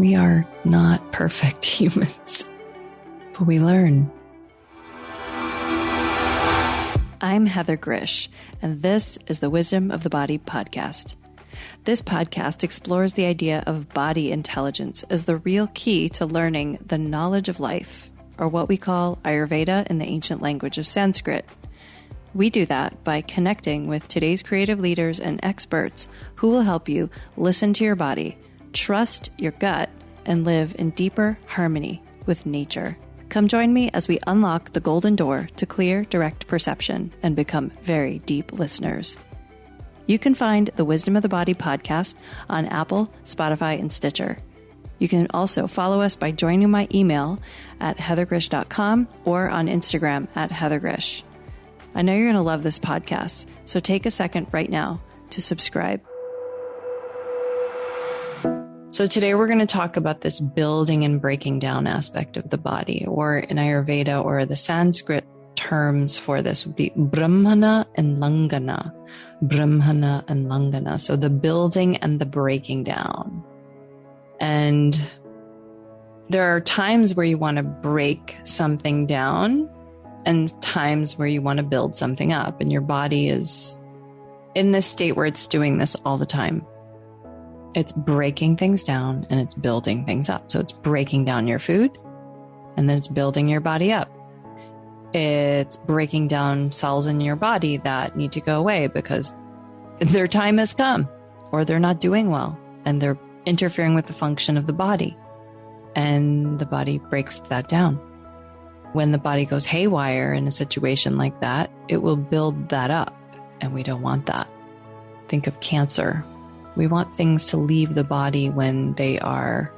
We are not perfect humans, but we learn. I'm Heather Grzych, and this is the Wisdom of the Body podcast. This podcast explores the idea of body intelligence as the real key to learning the knowledge of life, or what we call Ayurveda in the ancient language of Sanskrit. We do that by connecting with today's creative leaders and experts who will help you listen to your body, trust your gut, and live in deeper harmony with nature. Come join me as we unlock the golden door to clear, direct perception and become very deep listeners. You can find the Wisdom of the Body podcast on Apple, Spotify, and Stitcher. You can also follow us by joining my email at heathergrzych.com or on Instagram at heathergrzych. I know you're going to love this podcast, so take a second right now to subscribe. So today we're going to talk about this building and breaking down aspect of the body, or in Ayurveda, or the Sanskrit terms for this would be Brahmana and Langana. Brahmana and Langana. So the building and the breaking down. And there are times where you want to break something down and times where you want to build something up. And your body is in this state where it's doing this all the time. It's breaking things down and it's building things up. So it's breaking down your food and then it's building your body up. It's breaking down cells in your body that need to go away because their time has come or they're not doing well and they're interfering with the function of the body. And the body breaks that down. When the body goes haywire in a situation like that, it will build that up and we don't want that. Think of cancer. We want things to leave the body when they are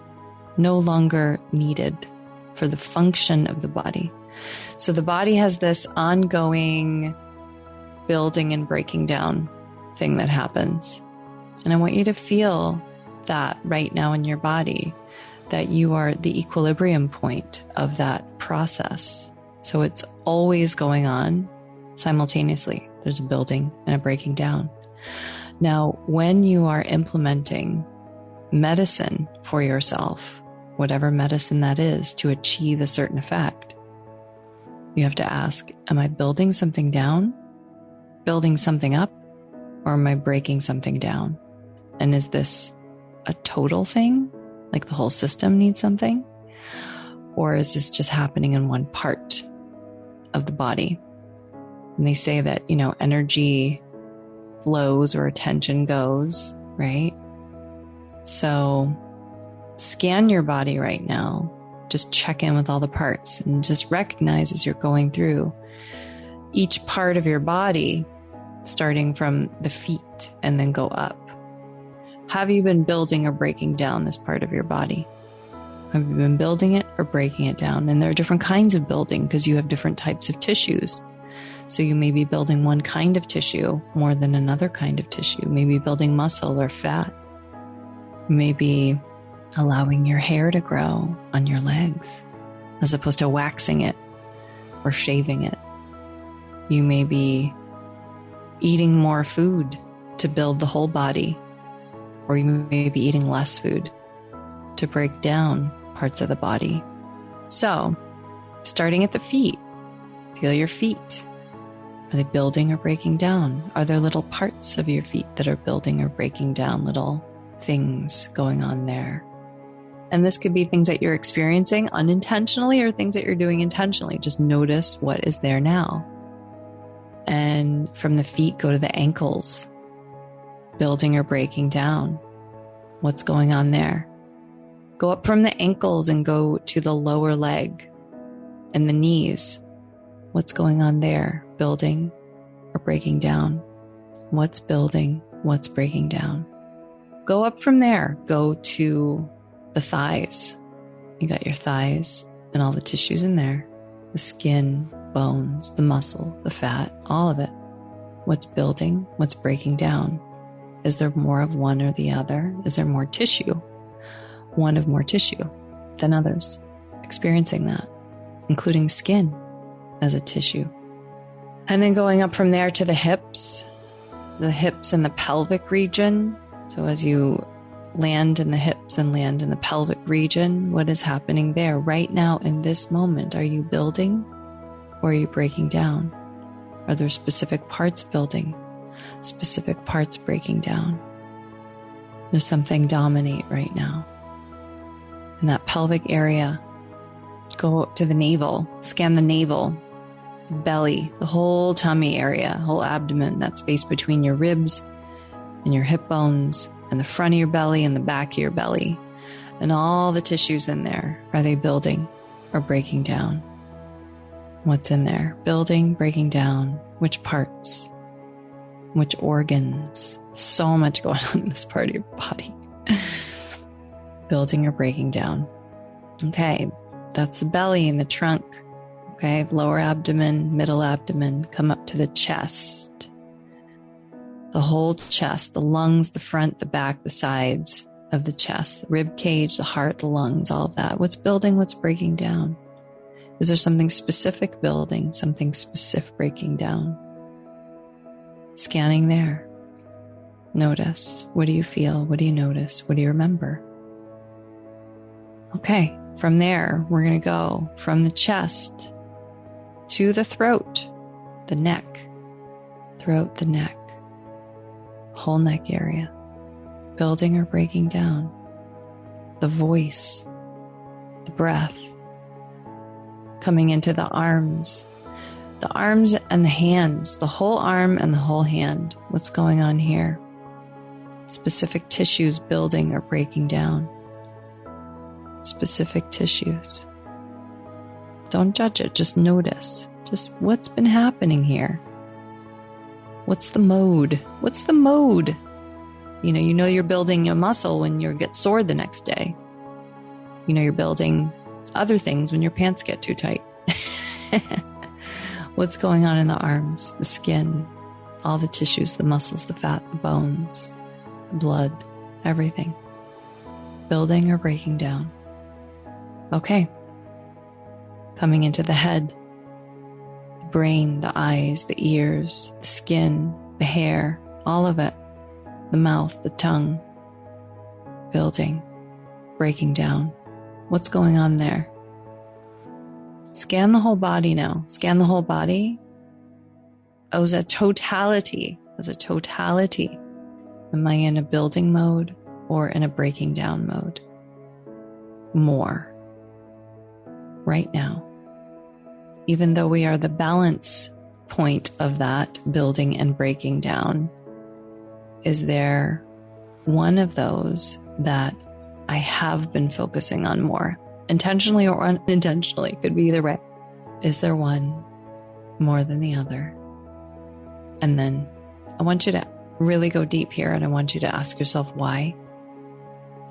no longer needed for the function of the body. So the body has this ongoing building and breaking down thing that happens. And I want you to feel that right now in your body, that you are the equilibrium point of that process. So it's always going on simultaneously. There's a building and a breaking down. Now, when you are implementing medicine for yourself, whatever medicine that is, to achieve a certain effect, you have to ask, am I building something down, building something up, or am I breaking something down? And is this a total thing, like the whole system needs something? Or is this just happening in one part of the body? And they say that, energy flows or attention goes, right? So scan your body right now. Just check in with all the parts and just recognize as you're going through each part of your body, starting from the feet and then go up. Have you been building or breaking down this part of your body? Have you been building it or breaking it down? And there are different kinds of building because you have different types of tissues. So you may be building one kind of tissue more than another kind of tissue. Maybe building muscle or fat. Maybe allowing your hair to grow on your legs as opposed to waxing it or shaving it. You may be eating more food to build the whole body, or you may be eating less food to break down parts of the body. So, starting at the feet, feel your feet. Are they building or breaking down? Are there little parts of your feet that are building or breaking down, little things going on there? And this could be things that you're experiencing unintentionally or things that you're doing intentionally. Just notice what is there now. And from the feet, go to the ankles, building or breaking down. What's going on there? Go up from the ankles and go to the lower leg and the knees. What's going on there? Building or breaking down? What's building? What's breaking down? Go up from there. Go to the thighs. You got your thighs and all the tissues in there. The skin, bones, the muscle, the fat, all of it. What's building? What's breaking down? Is there more of one or the other? Is there more tissue? One of more tissue than others. Experiencing that, including skin as a tissue. And then going up from there to the hips and the pelvic region. So as you land in the hips and land in the pelvic region. What is happening there right now in this moment? Are you building or are you breaking down? Are there specific parts building, specific parts breaking down? Does something dominate right now? In that pelvic area, go to the navel, scan the navel, the belly, the whole tummy area, whole abdomen, that space between your ribs and your hip bones, and the front of your belly and the back of your belly, and all the tissues in there. Are they building or breaking down? What's in there? Building, breaking down. Which parts? Which organs? So much going on in this part of your body. Building or breaking down. Okay, that's the belly and the trunk. Okay, lower abdomen, middle abdomen, come up to the chest. The whole chest, the lungs, the front, the back, the sides of the chest, the rib cage, the heart, the lungs, all of that. What's building, what's breaking down? Is there something specific building, something specific breaking down? Scanning there. Notice. What do you feel? What do you notice? What do you remember? Okay, from there, we're going to go from the chest to the throat, the neck, throat, the neck. Whole neck area, building or breaking down, the voice, the breath, coming into the arms and the hands, the whole arm and the whole hand. What's going on here? Specific tissues building or breaking down. Specific tissues. Don't judge it, just notice. Just what's been happening here. What's the mode? What's the mode? You know you're building a muscle when you get sore the next day. You know you're building other things when your pants get too tight. What's going on in the arms, the skin, all the tissues, the muscles, the fat, the bones, the blood, everything. Building or breaking down. Okay. Coming into the head. Brain, the eyes, the ears, the skin, the hair, all of it, the mouth, the tongue, building, breaking down. What's going on there? Scan the whole body now. Scan the whole body as a totality, Am I in a building mode or in a breaking down mode? More. Right now. Even though we are the balance point of that building and breaking down, is there one of those that I have been focusing on more? Intentionally or unintentionally, could be either way. Is there one more than the other? And then I want you to really go deep here, and I want you to ask yourself why.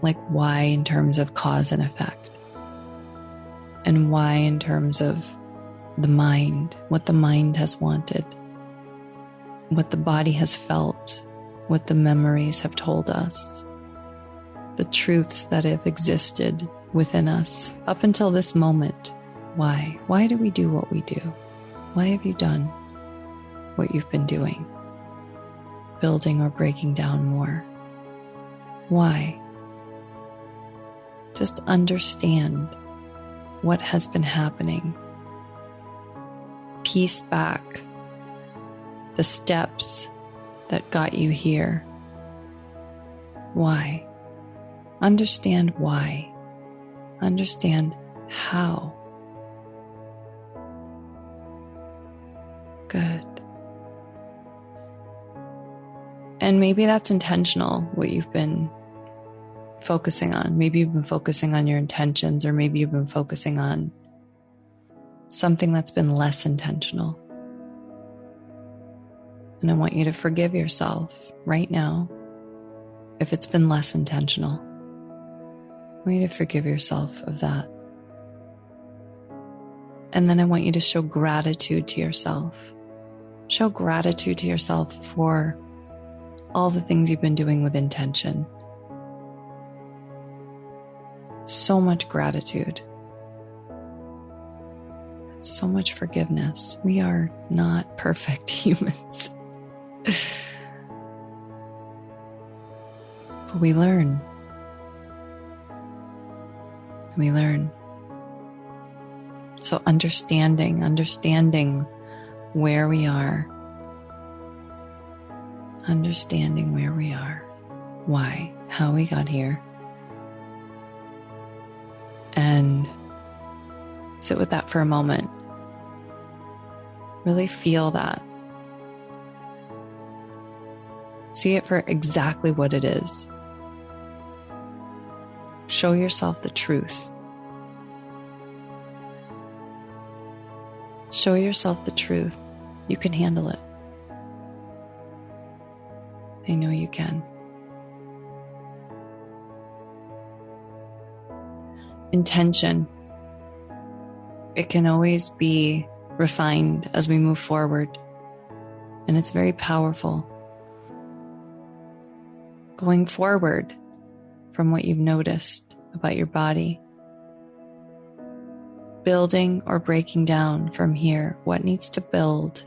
Like why in terms of cause and effect? And why in terms of the mind, what the mind has wanted, what the body has felt, what the memories have told us, the truths that have existed within us up until this moment. Why? Why do we do what we do? Why have you done what you've been doing? Building or breaking down more? Why? Just understand what has been happening. Piece back the steps that got you here. Why? Understand why. Understand how. Good. And maybe that's intentional, what you've been focusing on. Maybe you've been focusing on your intentions, or maybe you've been focusing on something that's been less intentional. And I want you to forgive yourself right now if it's been less intentional. I want you to forgive yourself of that. And then I want you to show gratitude to yourself. Show gratitude to yourself for all the things you've been doing with intention. So much gratitude. So much forgiveness. We are not perfect humans. But we learn. We learn. So understanding where we are. Understanding where we are. Why? How we got here. And sit with that for a moment. Really feel that. See it for exactly what it is. Show yourself the truth. Show yourself the truth. You can handle it. I know you can. Intention. It can always be refined as we move forward, and it's very powerful. Going forward from what you've noticed about your body, building or breaking down from here, what needs to build,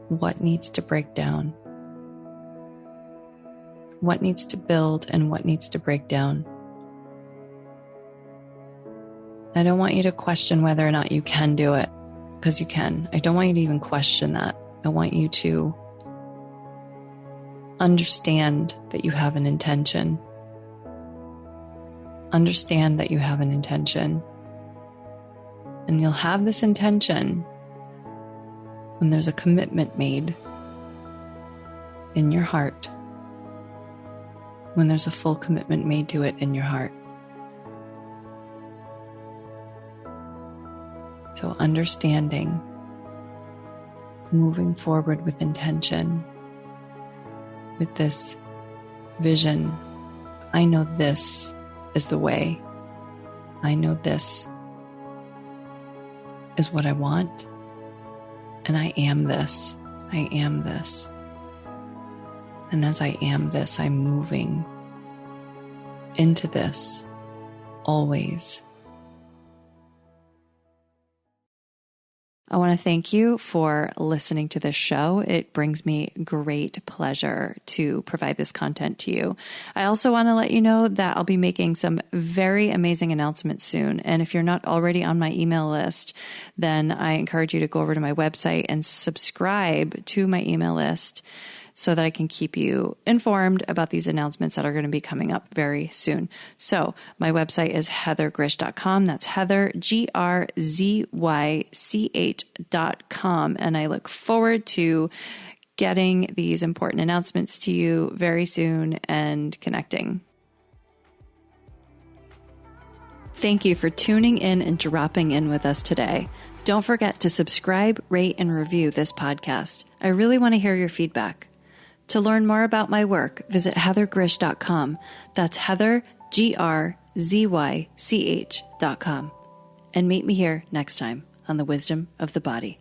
what needs to break down, what needs to build and what needs to break down. I don't want you to question whether or not you can do it, because you can. I don't want you to even question that. I want you to understand that you have an intention. Understand that you have an intention. And you'll have this intention when there's a commitment made in your heart. When there's a full commitment made to it in your heart. So understanding, moving forward with intention, with this vision. I know this is the way. I know this is what I want. And I am this. I am this. And as I am this, I'm moving into this always. I want to thank you for listening to this show. It brings me great pleasure to provide this content to you. I also want to let you know that I'll be making some very amazing announcements soon. And if you're not already on my email list, then I encourage you to go over to my website and subscribe to my email list so that I can keep you informed about these announcements that are going to be coming up very soon. So my website is heathergrzych.com. That's Heather, GRZYCH.com. And I look forward to getting these important announcements to you very soon and connecting. Thank you for tuning in and dropping in with us today. Don't forget to subscribe, rate, and review this podcast. I really want to hear your feedback. To learn more about my work, visit heathergrzych.com. That's Heather, GRZYCH.com. And meet me here next time on The Wisdom of the Body.